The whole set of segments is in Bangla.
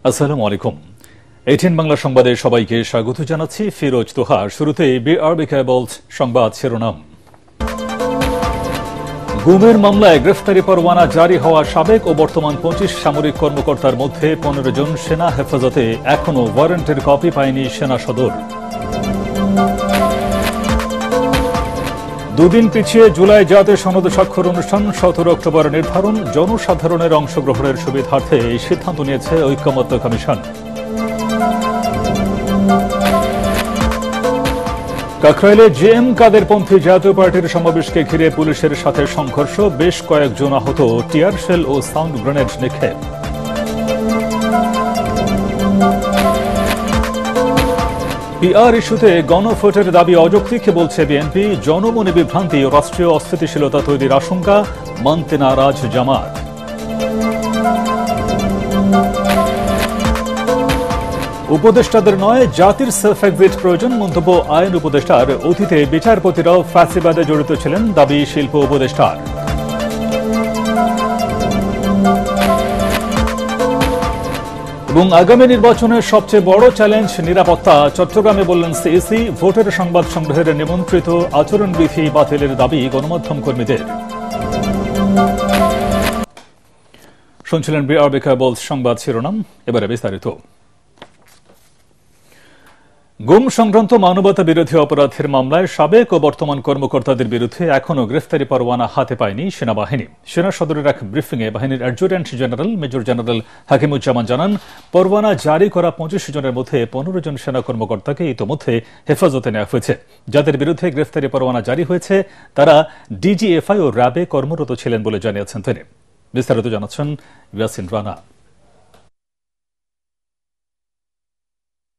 আসসালামু আলাইকুম। এটিএন বাংলা সংবাদে সবাইকে স্বাগত জানাচ্ছি। ফিরোজ তোহা। শুরুতেই বিআরবি কেবলস সংবাদ শিরোনাম। গুমের মামলায় গ্রেফতারি পরোয়ানা জারি হওয়া সাবেক ও বর্তমান ২৫ সামরিক কর্মকর্তার মধ্যে ১৫ জন সেনা হেফাজতে এখনও ওয়ারেন্টের কপি পায়নি সেনা সদর। দুদিন পিছিয়ে জুলাই জাতীয় সনদ স্বাক্ষর অনুষ্ঠান ১৭ অক্টোবর নির্ধারণ। জনসাধারণের অংশগ্রহণের সুবিধার্থে এই সিদ্ধান্ত নিয়েছে ঐকমত্য কমিশন। কাকরাইলে জেএম কাদেরপন্থী জাতীয় পার্টির সমাবেশকে ঘিরে পুলিশের সাথে সংঘর্ষ, বেশ কয়েকজন আহত, টিয়ার শেল ও সাউন্ড গ্রেনেড নিক্ষেপ। পিআর ইস্যুতে গণভোটের দাবি অযৌক্তিক বলছে বিএনপি। জনমনে বিভ্রান্তি ও রাষ্ট্রীয় অস্থিতিশীলতা তৈরির আশঙ্কা, মানতে নারাজ জামাত। উপদেষ্টাদের নয়, জাতির সেলফ এক্সিট প্রয়োজন মন্তব্য আইন উপদেষ্টার। অতীতে বিচারপতিরাও ফ্যাসিবাদে জড়িত ছিলেন, দাবি শিল্প উপদেষ্টার। এবং আগামী নির্বাচনের সবচেয়ে বড় চ্যালেঞ্জ নিরাপত্তা। চট্টগ্রামে বললেন সিইসি। ভোটের সংবাদ সংগ্রহের নিমন্ত্রিত আচরণবিধি বাতিলের দাবি গণমাধ্যম কর্মীদের। শুনছিলেন বিআরবি কেবলস সংবাদ শিরোনাম। এবারে বিস্তারিত। গুম সংক্রান্ত মানবতা বিরোধী অপরাধের মামলায় সাবেক ও বর্তমান কর্মকর্তাদের বিরুদ্ধে এখনও গ্রেফতারি পরোয়ানা হাতে পায়নি সেনাবাহিনী। সেনা সদরের এক ব্রিফিংয়ে বাহিনীর adjutant general major general Hakimuzzaman জানান, পরোয়ানা জারি করা ২৫ জনের মধ্যে ১৫ জন সেনা কর্মকর্তাকে ইতোমধ্যে হেফাজতে নেওয়া হয়েছে। যাদের বিরুদ্ধে গ্রেফতারি পরোয়ানা জারি হয়েছে তারা ডিজিএফআই ও র্যাবে কর্মরত ছিলেন বলে জানিয়েছেন তিনি। বিস্তারিত জানাচ্ছেন ইয়াসিন রানা।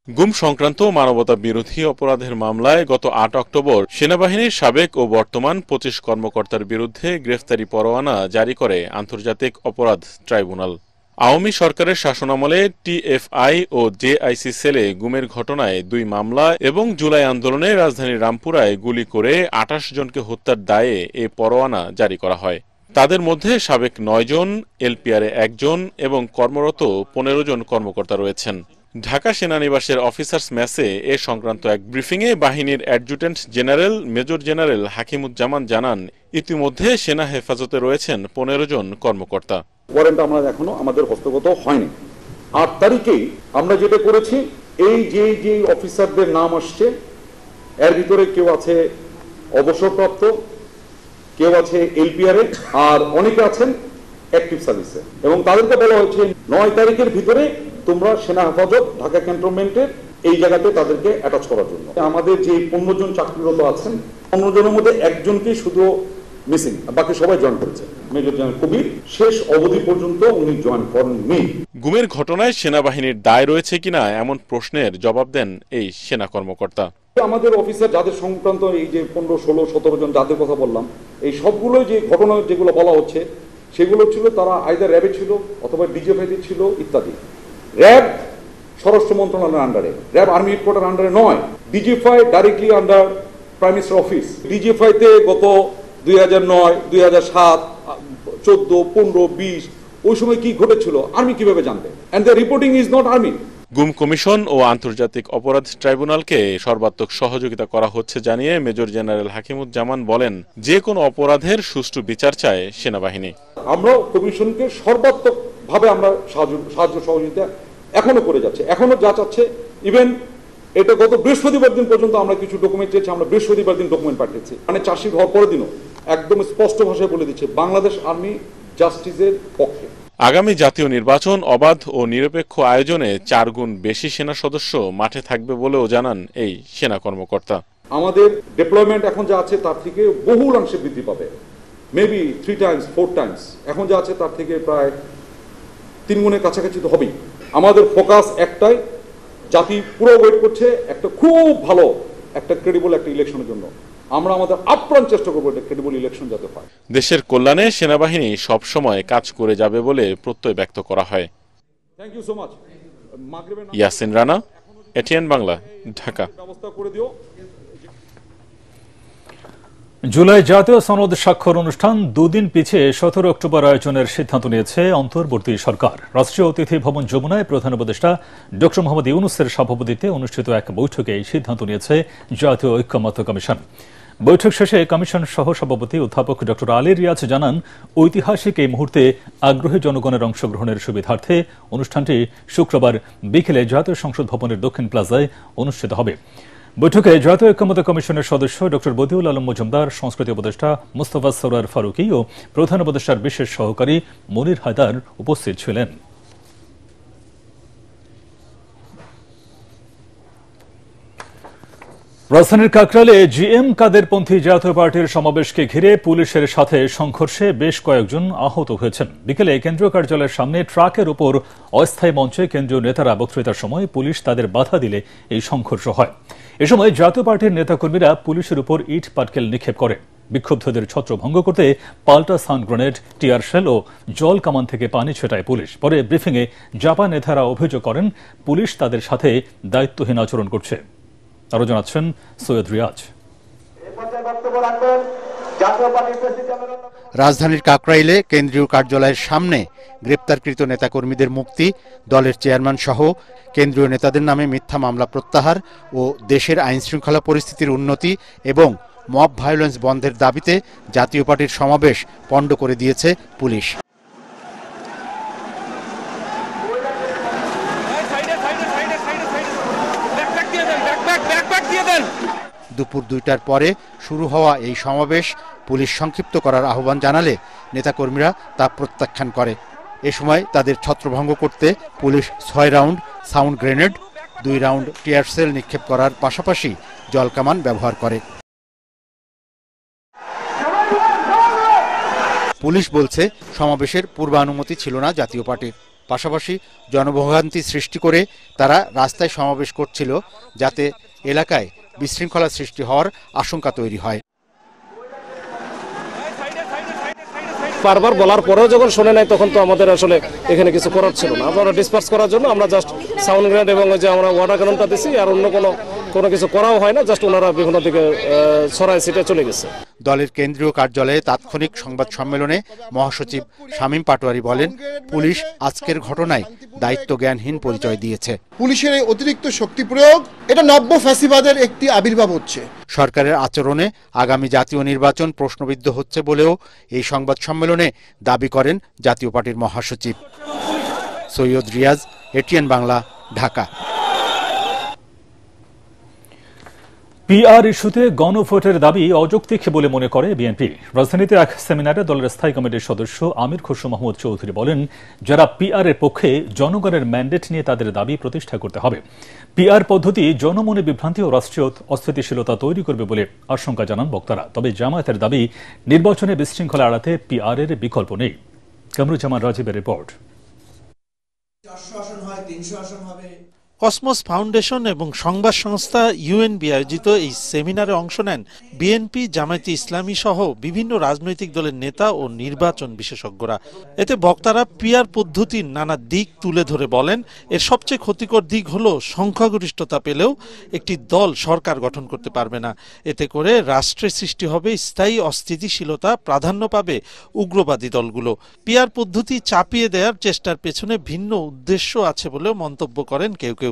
গুম সংক্রান্ত মানবতা বিরোধী অপরাধের মামলায় গত ৮ অক্টোবর সেনাবাহিনীর সাবেক ও বর্তমান ২৫ কর্মকর্তার বিরুদ্ধে গ্রেফতারি পরোয়ানা জারি করে আন্তর্জাতিক অপরাধ ট্রাইব্যুনাল। আওয়ামী সরকারের শাসনামলে টিএফআই ও জেআইসি সেলে গুমের ঘটনায় ২ মামলা এবং জুলাই আন্দোলনে রাজধানীর রামপুরায় গুলি করে ২৮ জনকে হত্যার দায়ে এ পরোয়ানা জারি করা হয়। তাদের মধ্যে সাবেক ৯ জন, এলপিআরে ১ জন এবং কর্মরত ১৫ জন কর্মকর্তা রয়েছেন। ঢাকা সেনানিবাসের অফিসার্স মেসে এ সংক্রান্ত এক ব্রিফিংয়ে বাহিনীর adjutant general major general Hakimuzzaman জানান, ইতিমধ্যে সেনা হেফাজতে রয়েছেন ১৫ জন কর্মকর্তা। ওয়ারেন্ট আমরা এখনো আমাদের হস্তগত হয়নি। ৮ তারিখেই আমরা যেটা করেছি, এই যে অফিসারদের নাম আসছে এর ভিতরে কেউ আছে অবসরপ্রাপ্ত, কেউ আছে এলপিআরে, আর অনেকে আছেন অ্যাক্টিভ সার্ভিসে, এবং তাদেরকে বলা হয়েছে ৯ তারিখের ভিতরে তোমরা সেনা হেফাজত ঢাকা ক্যান্টনমেন্টের এই জায়গাতে তাদেরকে অ্যাটাচ করার জন্য। আমাদের যে ১৫ জন চাকরিরত আছেন, ১৫ জনের মধ্যে একজনকে শুধু মিসিং, বাকি সবাই জয়েন করেছে। মেজর জেনারেল কবির শেষ অবধি পর্যন্ত উনি জয়েন করেননি। গুমের ঘটনায় সেনাবাহিনীর দায় রয়েছে কিনা এমন প্রশ্নের জবাব দেন এই সেনা কর্মকর্তা। আমাদের অফিসার যাদের সংক্রান্ত এই যে ১৫, ১৬, ১৭ জন যাদের কথা বললাম, এই সবগুলো যে ঘটনা যেগুলো বলা হচ্ছে সেগুলো ছিল তারা আইদার র্যাবে ছিল অথবা ডিজিএফআইতে ছিল ইত্যাদি। র্যাব স্বরাষ্ট্র মন্ত্রণালয়ের আন্ডারে, র্যাব আর্মি হেডকোয়ার্টার আন্ডারে নয়। DGFI directly under prime minister office. ডিজিএফআইতে গত ২০০৯, ২০০৭, ১৪, ১৫, ২০ ওই সময় কি ঘটেছিল আর্মি কিভাবে জানবে? And the reporting is not army. গুম কমিশন ও আন্তর্জাতিক অপরাধ ট্রাইব্যুনালকে সর্বাত্মক সহযোগিতা করা হচ্ছে জানিয়ে মেজর জেনারেল হাকিমুজ্জামান বলেন, যে কোনো অপরাধের সুষ্ঠু বিচার চায় সেনাবাহিনী। আমরা কমিশনকে সর্বাত্মক ভাবে আমরা সাহায্য সহযোগিতা এখনো করে যাচ্ছে, এখনো যা চাচ্ছে। ইভেন এটা গত বৃহস্পতিবার দিন পর্যন্ত আমরা কিছু ডকুমেন্ট চেয়েছি, আমরা বৃহস্পতিবার দিন ডকুমেন্ট পাঠিয়েছি। মানে চার্জশিট হওয়ার পরের দিনও একদম স্পষ্ট ভাষায় বলে দিচ্ছে বাংলাদেশ আর্মি জাস্টিসের পক্ষে। আগামী জাতীয় নির্বাচন অবাধ ও নিরপেক্ষ আয়োজনে ৪ গুণ বেশি সেনা সদস্য মাঠে থাকবে বলেও জানান এই সেনা কর্মকর্তা। আমাদের ডিপ্লয়মেন্ট এখন যা আছে তার থেকে বহুলাংশে বৃদ্ধি পাবে, মেবি 3 টাইমস 4 টাইমস। এখন যা আছে তার থেকে প্রায় 3 গুণের কাছাকাছি তো হবেই। আমাদের ফোকাস একটাই, জাতি পুরো ওয়েট করছে একটা খুব ভালো একটা ক্রেডিবল একটা ইলেকশনের জন্য। আমরা আমাদের আপ্রাণ চেষ্টা করবো একটা ক্রেডিবল ইলেকশন যাতে হয়। দেশের কল্যাণে সেনাবাহিনী সব সময় কাজ করে যাবে বলে প্রত্যয় ব্যক্ত করা হয়। Thank you so much. Yasin Rana, ATN Bangla, Dhaka. ব্যবস্থা করে দিও। জুলাই জাতীয় সনদ স্বাক্ষর অনুষ্ঠান দুদিন পিছিয়ে 17 অক্টোবর আয়োজনের সিদ্ধান্ত নিয়েছে অন্তর্বর্তী সরকার। রাষ্ট্রীয় অতিথি ভবন যমুনায় প্রধান উপদেষ্টা ড. মোহাম্মদ ইউনূসের সভাপতিত্বে অনুষ্ঠিত এক বৈঠকে এই সিদ্ধান্ত নিয়েছে জাতীয় ঐকমত্য কমিশন। বৈঠক শেষে কমিশন সহ সভাপতি অধ্যাপক ড. আলী রিয়াজ জানান, ঐতিহাসিক এই মুহূর্তে আগ্রহী জনগণের অংশগ্রহণের সুবিধার্থে অনুষ্ঠানটি শুক্রবার বিকেলে জাতীয় সংসদ ভবনের দক্ষিণ প্লাজায় অনুষ্ঠিত হবে। বৈঠকে জাতীয় ঐকমত্য কমিশনের সদস্য ড. বদিউল আলম মজুমদার, সংস্কৃতি উপদেষ্টা মুস্তফা সরোয়ার ফারুকী ও প্রধান উপদেষ্টার বিশেষ সহকারী মনির হায়দার উপস্থিত ছিলেন। রাজধানীর কাকরাইলে জিএম কাদেরপন্থী জাতীয় পার্টির সমাবেশকে ঘিরে পুলিশের সাথে সংঘর্ষে বেশ কয়েকজন আহত হয়েছেন। বিকেলে কেন্দ্রীয় কার্যালয়ের সামনে ট্রাকের উপর অস্থায়ী মঞ্চে কেন্দ্রীয় নেতারা বক্তৃতার সময় পুলিশ তাদের বাধা দিলে এই সংঘর্ষ হয়। এ সময় জাতীয় পার্টির নেতাকর্মীরা পুলিশের উপর ইট পাটকেল নিক্ষেপ করে। বিক্ষুব্ধদের ছত্রভঙ্গ করতে পাল্টা সাউন্ড গ্রেনেড, টিয়ার শেল ও জল কামান থেকে পানি ছেটায় পুলিশ। পরে ব্রিফিংয়ে জাপা নেতারা অভিযোগ করেন, পুলিশ তাদের সাথে দায়িত্বহীন আচরণ করছে। আরো জানাচ্ছেন সৈয়দ রিয়াজ। রাজধানীর কাকরাইলে কেন্দ্রীয় কার্যালয়ের সামনে গ্রেপ্তারকৃত নেতাকর্মীদের মুক্তি, দলের চেয়ারম্যান সহ কেন্দ্রীয় নেতাদের নামে মিথ্যা মামলা প্রত্যাহার ও দেশের আইনশৃঙ্খলা পরিস্থিতির উন্নতি এবং মব ভায়োলেন্স বন্ধের দাবিতে জাতীয় পার্টির সমাবেশ পণ্ড করে দিয়েছে পুলিশ। দুপুর 2টার পরে শুরু হওয়া এই সমাবেশ পুলিশ সংক্ষিপ্ত করার আহ্বান জানালে নেতাকর্মীরা তা প্রত্যাখ্যান করে। এ সময় তাদের ছত্রভঙ্গ করতে police 6 round sound grenade, 2 round tear shell নিক্ষেপ করার পাশাপাশি জলকামান ব্যবহার করে। পুলিশ বলছে, সমাবেশের পূর্বানুমতি ছিল না জাতীয় পার্টির। পাশাপাশি জনভোগান্তি সৃষ্টি করে তারা রাস্তায় সমাবেশ করছিল, যাতে এলাকায় বিশৃঙ্খলা সৃষ্টি হওয়ার আশঙ্কা তৈরি হয়। বারবার বলার পরেও যখন শুনে নাই, তখন তো আমাদের আসলে এখানে কিছু করার ছিল না। আমরা ডিসপার্স করার জন্য আমরা জাস্ট সাউন্ড গ্রেনেড এবং যে আমরা ওয়াটার ক্যাননটা দিছি, আর অন্য কোনো কিছু করাও হয় না। জাস্ট ওনারা বিভিন্ন দিকে ছড়ায় ছিটে চলে গেছে। দলের কেন্দ্রীয় কার্যালয়ে তাৎক্ষণিক সংবাদ সম্মেলনে মহাসচিব শামীম পাটোয়ারি বলেন, পুলিশ আজকের ঘটনায় দায়িত্ব জ্ঞানহীন পরিচয় দিয়েছে। পুলিশের এই অতিরিক্ত শক্তি প্রয়োগ, এটা নব্য ফ্যাসিবাদের একটি আবির্ভাব হচ্ছে। সরকারের আচরণে আগামী জাতীয় নির্বাচন প্রশ্নবিদ্ধ হচ্ছে বলেও এই সংবাদ সম্মেলনে দাবি করেন জাতীয় পার্টির মহাসচিব। সৈয়দ রিয়াজ, এটিএন বাংলা, ঢাকা। পিআর ইস্যুতে গণভোটের দাবি অযৌক্তিক বলে মনে করে বিএনপি। রাজধানীতে এক সেমিনারে দলের স্থায়ী কমিটির সদস্য আমির খসরু মাহমুদ চৌধুরী বলেন, যারা পিআর এর পক্ষে জনগণের ম্যান্ডেট নিয়ে তাদের দাবি প্রতিষ্ঠা করতে হবে। পিআর পদ্ধতি জনমনে বিভ্রান্তি ও রাষ্ট্রীয় অস্থিতিশীলতা তৈরি করবে বলে আশঙ্কা জানান বক্তারা। তবে জামায়াতের দাবি, নির্বাচনে বিশৃঙ্খলা এড়াতে পিআর এর বিকল্প নেই। কামরুজ্জামান রাজীবের রিপোর্ট। কসমস ফাউন্ডেশন এবং সংবাদ সংস্থা ইউএনবি আয়োজিত এই সেমিনারে অংশ নেন বিএনপি, জামায়াতে ইসলামী সহ বিভিন্ন রাজনৈতিক দলের নেতা ও নির্বাচন বিশেষজ্ঞরা। এতে বক্তারা পিআর পদ্ধতির নানা দিক তুলে ধরে বলেন, এর সবচেয়ে ক্ষতিকর দিক হলো সংখ্যাগরিষ্ঠতা পেলেও একটি দল সরকার গঠন করতে পারবে না। এতে করে রাষ্ট্রের সৃষ্টি হবে স্থায়ী অস্থিতিশীলতা, প্রাধান্য পাবে উগ্রবাদী দলগুলো। পিআর পদ্ধতি চাপিয়ে দেওয়ার চেষ্টার পেছনে ভিন্ন উদ্দেশ্য আছে বলেও মন্তব্য করেন কেউ কেউ।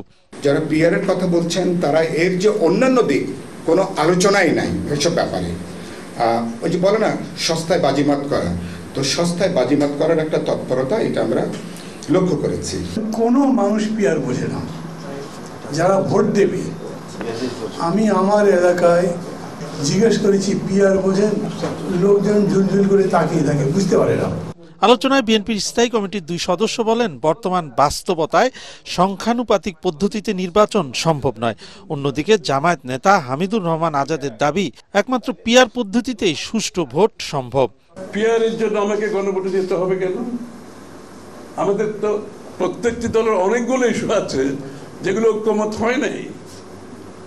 যারা পিআর এর কথা বলছেন, তারা এর যে অন্যান্য দিক কোনো আলোচনাই নাই এসব ব্যাপারে। ওই যে বলে না, সস্তায় বাজিমাত করা, তো সস্তায় বাজিমাত করার একটা তৎপরতা, এটা আমরা লক্ষ্য করেছি। কোনো মানুষ পিআর বোঝে না। যারা ভোট দেবে, আমি আমার এলাকায় জিজ্ঞেস করেছি পিআর বোঝেন, লোকজন ঝুলঝুল করে তাকিয়ে থাকে, বুঝতে পারে না। আলোচনায় বিএনপির স্থায়ী কমিটির 2 সদস্য বলেন, বর্তমান বাস্তবতায় সংখ্যানুপাতিক পদ্ধতিতে নির্বাচন সম্ভব নয়। অন্যদিকে জামায়াত নেতা হামিদুর রহমান আজাদের দাবি, একমাত্র পিআর পদ্ধতিতেই সুষ্ঠু ভোট সম্ভব। পিআর এর জন্য আমাকে গণভোটে যেতে হবে কেন? আমাদের তো প্রত্যেকটি দলের অনেকগুলো ইস্যু আছে যেগুলো ঐক্যমত হয় নাই।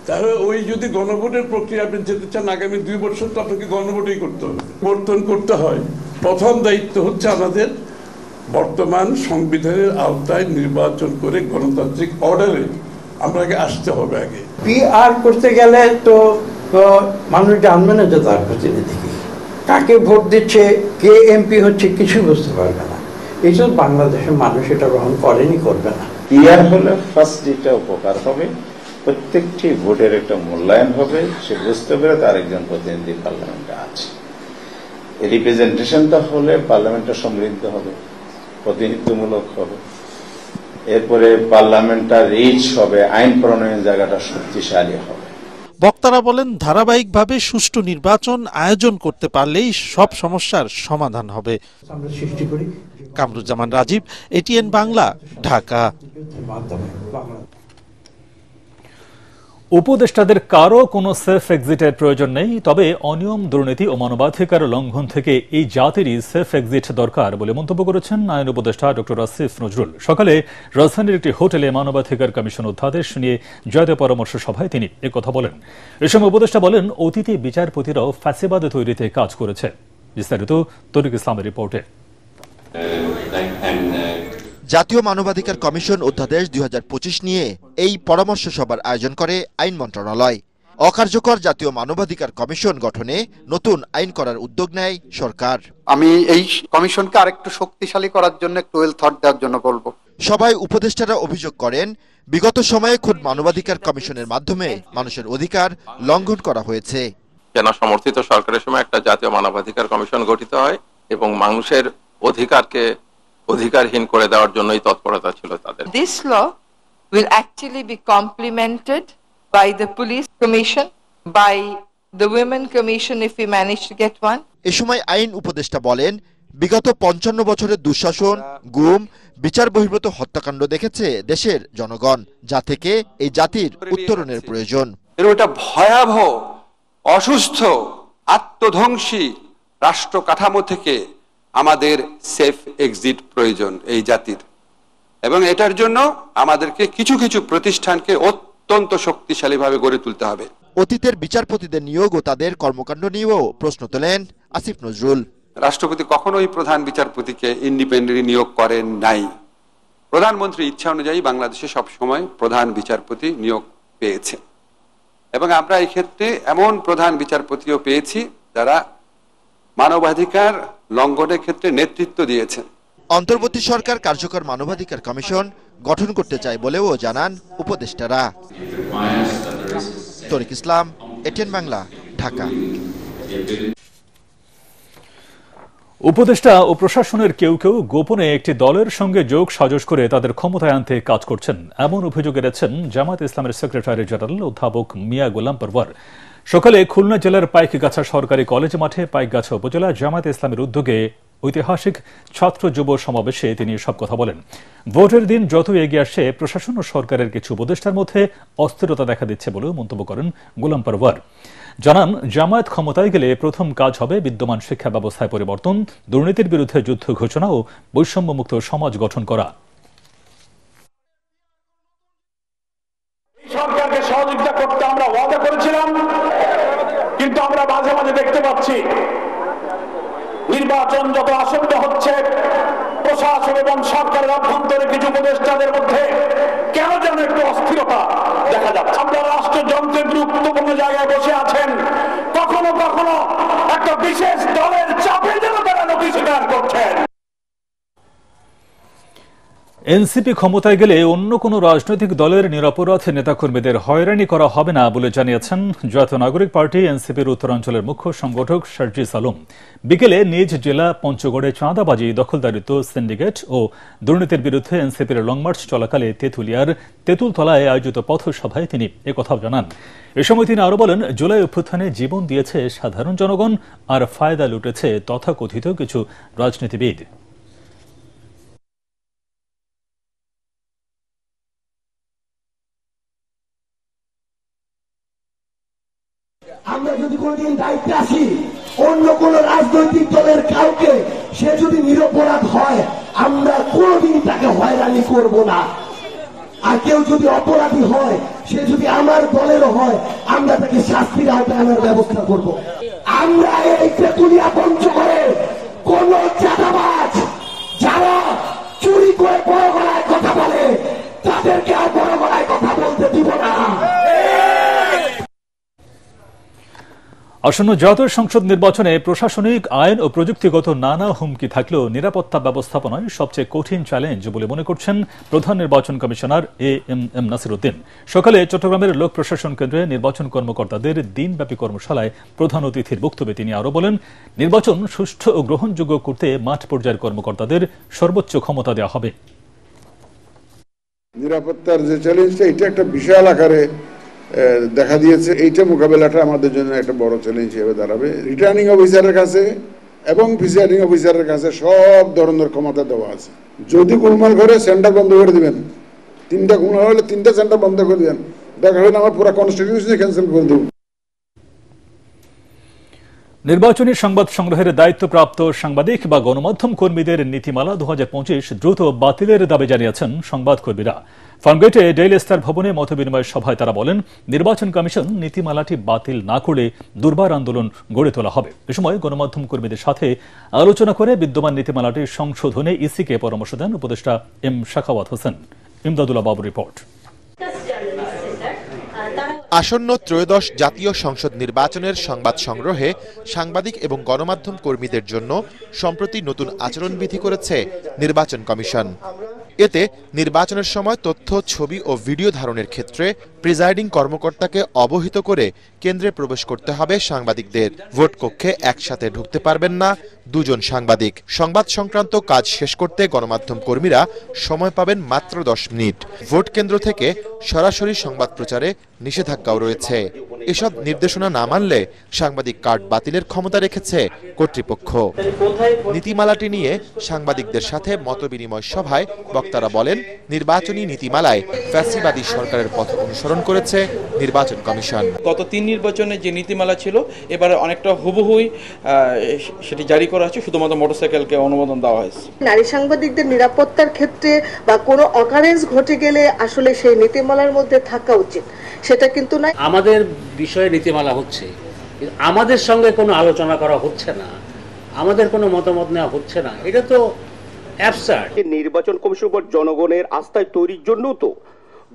তাহলে ওই যদি গণভোটের প্রক্রিয়া আপনি যেতে চান, আগামী 2 বছর তো আপনাকে গণভোটই করতে হবে, পরিবর্তন করতে হয়। প্রথম দায়িত্ব হচ্ছে আমাদের বর্তমান সংবিধানের আওতায় নির্বাচন করে গণতান্ত্রিক অর্ডারে আমরা আসতে হবে। আগে পিআর করতে গেলে তো তো মানুষ জানবে না যে তার প্রতিনিধি কি, কাকে ভোট দিচ্ছে, কে এমপি হচ্ছে, কিছু বুঝতে পারবে না। এইসব বাংলাদেশের মানুষ এটা গ্রহণ করেনি, করবে না। ক্লিয়ার হলে ফার্স্ট যেটা উপকার হবে, প্রত্যেকটি ভোটের একটা মূল্যায়ন হবে, সে বুঝতে পারে তার একজন প্রতিনিধি পার্লামেন্টে আছে। রিপ্রেজেন্টেশনটা হলে পার্লামেন্টটা সমৃদ্ধ হবে, প্রতিনিধিত্বমূলক হবে, এরপরে পার্লামেন্টটা রিচ হবে, আইন প্রণয়নের জায়গাটা শক্তিশালী হবে। বক্তারা বলেন, ধারাবাহিকভাবে সুষ্ঠু নির্বাচন আয়োজন করতে পারলেই সব সমস্যার সমাধান হবে। কামরুজ্জামান রাজীব, এটিএন বাংলা, ঢাকা। উপদেষ্টাদের কারো কোনো সেফ এক্সিটের প্রয়োজন নেই, তবে অনিয়ম, দুর্নীতি ও মানবাধিকার লঙ্ঘন থেকে এই জাতিরই সেফ এক্সিট দরকার বলে মন্তব্য করেছেন আইন উপদেষ্টা ডক্টর আসিফ নজরুল। সকালে রাজধানীর একটি হোটেলে মানবাধিকার কমিশন অধ্যাদেশ নিয়ে জাতীয় পরামর্শ সভায় তিনি একথা বলেন। এ সময় উপদেষ্টা বলেন, অতীতে বিচারপতিরাও ফ্যাসিবাদ তৈরিতে কাজ করেছে। বিস্তারিত তরিক ইসলামের রিপোর্টে। জাতীয় মানবাধিকার কমিশন অধ্যাদেশ 2025 নিয়ে এই পরামর্শ সভার আয়োজন করে আইন মন্ত্রণালয়। অকার্যকর জাতীয় মানবাধিকার কমিশন গঠনে নতুন আইন করার উদ্যোগ নেয় সরকার। আমি এই কমিশনকে আরেকটু শক্তিশালী করার জন্য একটু ওয়েল থট দেওয়ার জন্য বলবো। সভায় উপদেষ্টারা অভিযোগ করেন, বিগত সময়ে খোদ মানবাধিকার কমিশনের মাধ্যমে মানুষের অধিকার লঙ্ঘন করা হয়েছে। জনসমর্থিত সরকারের সময় একটা জাতীয় মানবাধিকার কমিশন গঠিত হয় এবং মানুষের অধিকারকে অধিকারহীন করে দেওয়ার জন্যই তৎপরতা ছিল তাদের। This law will actually be complemented by the police commission, by the women commission if we manage to get one. এ সময় আইন উপদেষ্টা বলেন, বিগত 55 বছরের দুঃশাসন, গুম, বিচার বহির্ভূত হত্যাকাণ্ড দেখেছে দেশের জনগণ, যা থেকে এই জাতির উত্তরণের প্রয়োজন। এটা ভয়াবহ, অসুস্থ, আত্মধ্বংসী রাষ্ট্র কাঠামো থেকে আমাদের সেফ এক্সিট প্রয়োজন এই জাতির, এবং এটার জন্য আমাদেরকে কিছু কিছু প্রতিষ্ঠানকে অত্যন্ত শক্তিশালীভাবে গড়ে তুলতে হবে। অতীতের বিচারপতিদের নিয়োগ ও তাদের কর্মকাণ্ড নিয়েও প্রশ্ন তোলেন আসিফ নজরুল। রাষ্ট্রপতি কখনোই প্রধান বিচারপতিকে ইন্ডিপেন্ডেন্টলি নিয়োগ করেন নাই। প্রধানমন্ত্রীর ইচ্ছা অনুযায়ী বাংলাদেশে সবসময় প্রধান বিচারপতি নিয়োগ পেয়েছে, এবং আমরা এই ক্ষেত্রে এমন প্রধান বিচারপতিও পেয়েছি যারা মানবাধিকার লঙ্ঘনের ক্ষেত্রে নেতৃত্ব দিয়েছেন। অন্তর্বর্তী সরকার কার্যকর মানবাধিকার কমিশন গঠন করতে চায় বলেও জানান উপদেষ্টারা। তরিক ইসলাম, এটিএন বাংলা, ঢাকা। উপদেষ্টা ও প্রশাসনের কেউ কেউ গোপনে একটি দলের সঙ্গে যোগ সাজস করে তাদের ক্ষমতায় আনতে কাজ করছেন, এমন অভিযোগ এনেছেন জামায়াতে ইসলামের সেক্রেটারি জেনারেল অধ্যাপক মিয়া গোলাম পরওয়ার। সকালে খুলনা জেলার পাইকগাছা সরকারি কলেজ মাঠে পাইকগাছা উপজেলা জামায়াতে ইসলামের উদ্যোগে ঐতিহাসিক ছাত্র যুব সমাবেশে তিনি সব কথা বলেন। ভোটের দিন যত এগিয়ে আসছে, প্রশাসন ও সরকারের কিছু উপদেষ্টার মধ্যে অস্থিরতা দেখা দিচ্ছে বলেও মন্তব্য করেন গোলাম পরওয়ার। জানান, জামায়াত ক্ষমতায় গেলে প্রথম কাজ হবে বিদ্যমান শিক্ষা ব্যবস্থায় পরিবর্তন, দুর্নীতির বিরুদ্ধে যুদ্ধ ঘোষণা ও বৈষম্যমুক্ত সমাজ গঠন করা। সরকারকে সহযোগিতা করতে আমরা ওয়াদা করেছিলাম, কিন্তু আমরা মাঝে মাঝে দেখতে পাচ্ছি নির্বাচন যত আসন্ন হচ্ছে, প্রশাসন এবং সরকারের অভ্যন্তরে কিছু উপদেষ্টাদের মধ্যে কেন যেন একটু অস্থিরতা দেখা যাচ্ছে। আমরা রাষ্ট্রযন্ত্রের গুরুত্বপূর্ণ জায়গায় বসে আছেন, কখনো কখনো একটা বিশেষ দলের চাপে যেন তারা নথি স্বীকার করছেন। এনসিপি ক্ষমতায় গেলে অন্য কোনো রাজনৈতিক দলের নিরপরাধ নেতাকর্মীদের হয়রানি করা হবে না বলে জানিয়েছেন জাতীয় নাগরিক পার্টি এনসিপির উত্তরাঞ্চলের মুখ্য সংগঠক শারজিস আলম। বিকেলে নিজ জেলা পঞ্চগড়ে চাঁদাবাজি, দখলদারিত্ব, সিন্ডিকেট ও দুর্নীতির বিরুদ্ধে এনসিপির লংমার্চ চলাকালে তেঁতুলিয়ার তেঁতুলতলায় আয়োজিত পথসভায় তিনি একথাও জানান। এ সময় তিনি আরও বলেন, জুলাই অভ্যুত্থানে জীবন দিয়েছে সাধারণ জনগণ, আর ফায়দা লুটেছে তথাকথিত কিছু রাজনীতিবিদ। আমরা যদি কোনদিন দায়িত্বে আসি, অন্য কোন রাজনৈতিক দলের কাউকে সে যদি নিরপরাধ হয়, আমরা কোনদিন তাকে হয়রানি করব না। আর কেউ যদি অপরাধী হয়, সে যদি আমার দলেরও হয়, আমরা তাকে শাস্তির আওতায় আনার ব্যবস্থা করব। আমরা এই তেঁতুলিয়া পঞ্চগড়ে কোন চাঁদাবাজ যারা চুরি করে বড় গলায় কথা বলে, তাদেরকে আর বড় গলায় কথা বলতে দিব না। আসন্ন জাতীয় সংসদ নির্বাচনে প্রশাসনিক, আইন ও প্রযুক্তিগত নানা হুমকি থাকলেও নিরাপত্তা ব্যবস্থাপনায় সবচেয়ে কঠিন চ্যালেঞ্জ বলে মনে করছেন প্রধান নির্বাচন কমিশনার এএমএম নাসির উদ্দিন। সকালে চট্টগ্রামের লোক প্রশাসন কেন্দ্রে নির্বাচন কর্মকর্তাদের দিনব্যাপী কর্মশালায় প্রধান অতিথির বক্তব্যে তিনি আরও বলেন, নির্বাচন সুষ্ঠু ও গ্রহণযোগ্য করতে মাঠ পর্যায়ের কর্মকর্তাদের সর্বোচ্চ ক্ষমতা দেওয়া হবে। নিরাপত্তার যে চ্যালেঞ্জটা, এটা একটা বিশাল আকারে দেখা দিয়েছে। এইটা মোকাবেলাটা আমাদের জন্য একটা বড় চ্যালেঞ্জ হিসেবে দাঁড়াবে। রিটার্নিং অফিসারের কাছে এবং প্রিসাইডিং অফিসারের কাছে সব ধরনের ক্ষমতা দেওয়া আছে। যদি গোলমাল করে সেন্টার বন্ধ করে দিবেন, 3টা গোলমাল হলে 3টা সেন্টার বন্ধ করে দিবেন, দেখা হলে আমার পুরো কনস্টিটিউশন ক্যান্সেল করে দেব। নির্বাচনী সংবাদ সংগ্রহের দায়িত্বপ্রাপ্ত সাংবাদিক বা গণমাধ্যম কর্মীদের নীতিমালা 2025 দ্রুত বাতিলের দাবি জানিয়েছেন সংবাদকর্মীরা। ফার্মগেটে ডেইলি স্টার ভবনে মতবিনিময় সভায় তারা বলেন, নির্বাচন কমিশন নীতিমালাটি বাতিল না করে দুর্বার আন্দোলন গড়ে তোলা হবে। এ সময় গণমাধ্যম কর্মীদের সাথে আলোচনা করে বিদ্যমান নীতিমালাটি সংশোধনে ইসিকে পরামর্শ দেন উপদেষ্টা এম শাখাওয়াত হোসেন। ইমদাদুল্লাহ বাবুর রিপোর্ট। আসন্ন ত্রয়োদশ জাতীয় সংসদ নির্বাচনের সংবাদ সংগ্রহে সাংবাদিক এবং গণমাধ্যম কর্মীদের জন্য সম্প্রতি নতুন আচরণবিধি করেছে নির্বাচন কমিশন। এতে নির্বাচনের সময় তথ্য, ছবি ও ভিডিও ধারণের ক্ষেত্রে প্রিজাইডিং কর্মকর্তাকে অবহিত করে কেন্দ্রে প্রবেশ করতে হবে সাংবাদিকদের। ভোট কক্ষে একসাথে ঢুকতে পারবেন না 2 জন সাংবাদিক। সংবাদ সংক্রান্ত কাজ শেষ করতে গণমাধ্যম কর্মীরা সময় পাবেন মাত্র 10 মিনিট। ভোট কেন্দ্র থেকে সরাসরি সংবাদ প্রচারে নিষেধাজ্ঞাও রয়েছে। এসব নির্দেশনা না মানলে সাংবাদিক কার্ড বাতিলের ক্ষমতা রেখেছে কর্তৃপক্ষ। নীতিমালাটি নিয়ে সাংবাদিকদের সাথে মতবিনিময় সভায় বক্তারা বলেন, নির্বাচনী নীতিমালায় ফ্যাসিবাদী সরকারের পথ অনুসরণ করেছে নির্বাচন কমিশন। গত 3 নির্বাচনে যে নীতিমালা ছিল এবারে অনেকটা হুবহুই সেটি জারি করা হচ্ছে, শুধুমাত্র মোটরসাইকেলকে অনুমোদন দেওয়া হয়েছে। নারী সাংবাদিকদের নিরাপত্তার ক্ষেত্রে বা কোনো অকারেন্স ঘটে গেলে আসলে সেই নীতিমালার মধ্যে থাকা উচিত, সেটা কিন্তু না। আমাদের বিষয়ে নীতিমালা হচ্ছে, আমাদের সঙ্গে কোনো আলোচনা করা হচ্ছে না, আমাদের কোনো মতামত নেওয়া হচ্ছে না, এটা তো অ্যাবসার্ড। নির্বাচন কমিশন উপর জনগণের আস্থা তৈরির জন্য তো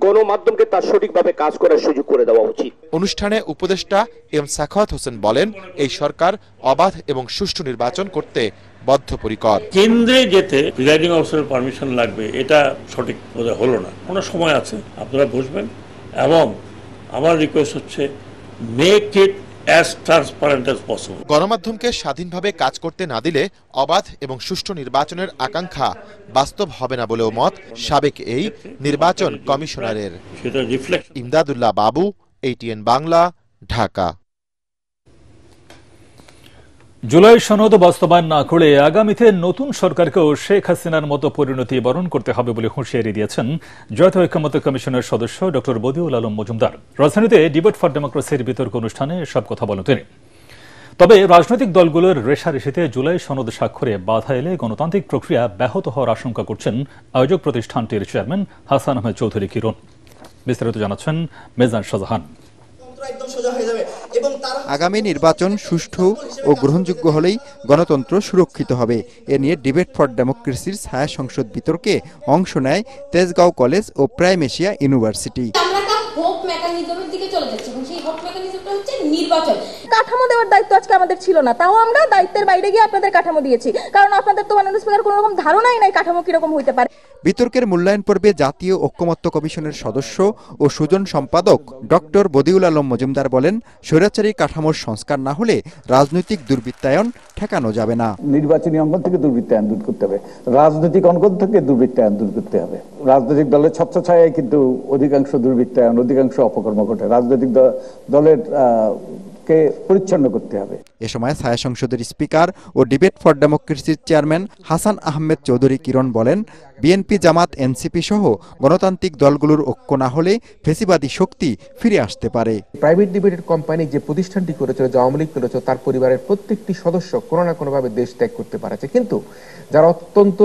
গণমাধ্যমকে তার সঠিকভাবে কাজ করার সুযোগ করে দেওয়া উচিত। অনুষ্ঠানে উপদেষ্টা এম শাখাওয়াত হোসেন বলেন, এই সরকার অবাধ এবং সুষ্ঠু নির্বাচন করতে বদ্ধপরিকর। কেন্দ্রে যেতে প্রিজাইডিং অফিসারের পারমিশন লাগবে, এটা সঠিক বোধহয় হলো না। কোনো সময় আছে, আপনারা বসবেন এবং আমার রিকোয়েস্ট হচ্ছে make it as transparent as possible। গণমাধ্যমকে স্বাধীনভাবে কাজ করতে না দিলে অবাধ এবং সুষ্ঠু নির্বাচনের আকাঙ্ক্ষা বাস্তব হবে না বলেও মত সাবেক এই নির্বাচন কমিশনারের। ইমদাদুল্লাহ বাবু, ATN বাংলা, ঢাকা। জুলাই সনদ বাস্তবায়ন না করে আগামীতে নতুন সরকারকেও শেখ হাসিনার মতো পরিণতি বরণ করতে হবে বলে হুঁশিয়ারি দিয়েছেন জাতীয় ঐকমত্য কমিশনের সদস্য ড বদিউল আলম মজুমদার। রাজধানীতে ডিবেট ফর ডেমোক্রেসির বিতর্ক অনুষ্ঠানে সব কথা বলেন তিনি। তবে রাজনৈতিক দলগুলোর রেশারেশিতে জুলাই সনদ স্বাক্ষরে বাধা এলে গণতান্ত্রিক প্রক্রিয়া ব্যাহত হওয়ার আশঙ্কা করছেন আয়োজক প্রতিষ্ঠানটির চেয়ারম্যান হাসান আহমেদ চৌধুরী কিরণ। বিস্তারিত জানাচ্ছেন মেজান শাহজাহান। আগামী নির্বাচন সুষ্ঠু ও গ্রহণযোগ্য হলেই গণতন্ত্র সুরক্ষিত হবে। এ নিয়ে ডিবেট ফর ডেমোক্রেসির ছায়া সংসদ বিতর্কে অংশ নেয় তেজগাঁও কলেজ ও প্রাইম এশিয়া ইউনিভার্সিটি। কাঠামো দেওয়ার দায়িত্ব আজকে আমাদের ছিল না, তাও আমরা দায়িত্বের বাইরে গিয়ে আপনাদের কাঠামো দিয়েছি, কারণ আপনাদের তো মাননীয় স্পিকার কোনো রকম ধারণাই নাই কাঠামো কিরকম হইতে পারে। বিতর্কের মূল্যায়ন পর্বে জাতীয় ঐকমত্য কমিশনের সদস্য ও সুজন সম্পাদক ডক্টর বদিউল আলম মজুমদার বলেন, স্বৈরাচারী কাঠামোর সংস্কার না হলে রাজনৈতিক দুর্বৃত্তায়ন ঠেকানো যাবে না। নির্বাচনী অঙ্গন থেকে দুর্বৃত্তায়ন দূর করতে হবে, রাজনৈতিক অঙ্গন থেকে দুর্বৃত্তায়ন দূর করতে হবে। রাজনৈতিক দলের ছত্রছায়ায় কিন্তু অধিকাংশ দুর্বৃত্তায়ন, অধিকাংশ অপকর্ম ঘটে। রাজনৈতিক দলের কে পরিচ্ছন্ন করতে হবে। এ সময় ছায়া সংসদের স্পিকার ও ডিবেট ফর ডেমোক্রেসির চেয়ারম্যান হাসান আহমেদ চৌধুরী কিরণ বলেন, বিএনপি, জামাত, এনসিপি সহ গণতান্ত্রিক দলগুলোর ঐক্য না হলে ফ্যাসিবাদী শক্তি ফিরে আসতে পারে। প্রাইভেট লিমিটেড কোম্পানি যে প্রতিষ্ঠানটি করেছিল, যে আওয়ামী লীগ করেছিল, তার পরিবারের প্রত্যেকটি সদস্য কোনো না কোনোভাবে দেশ ত্যাগ করতে পারেছে, কিন্তু যারা অত্যন্ত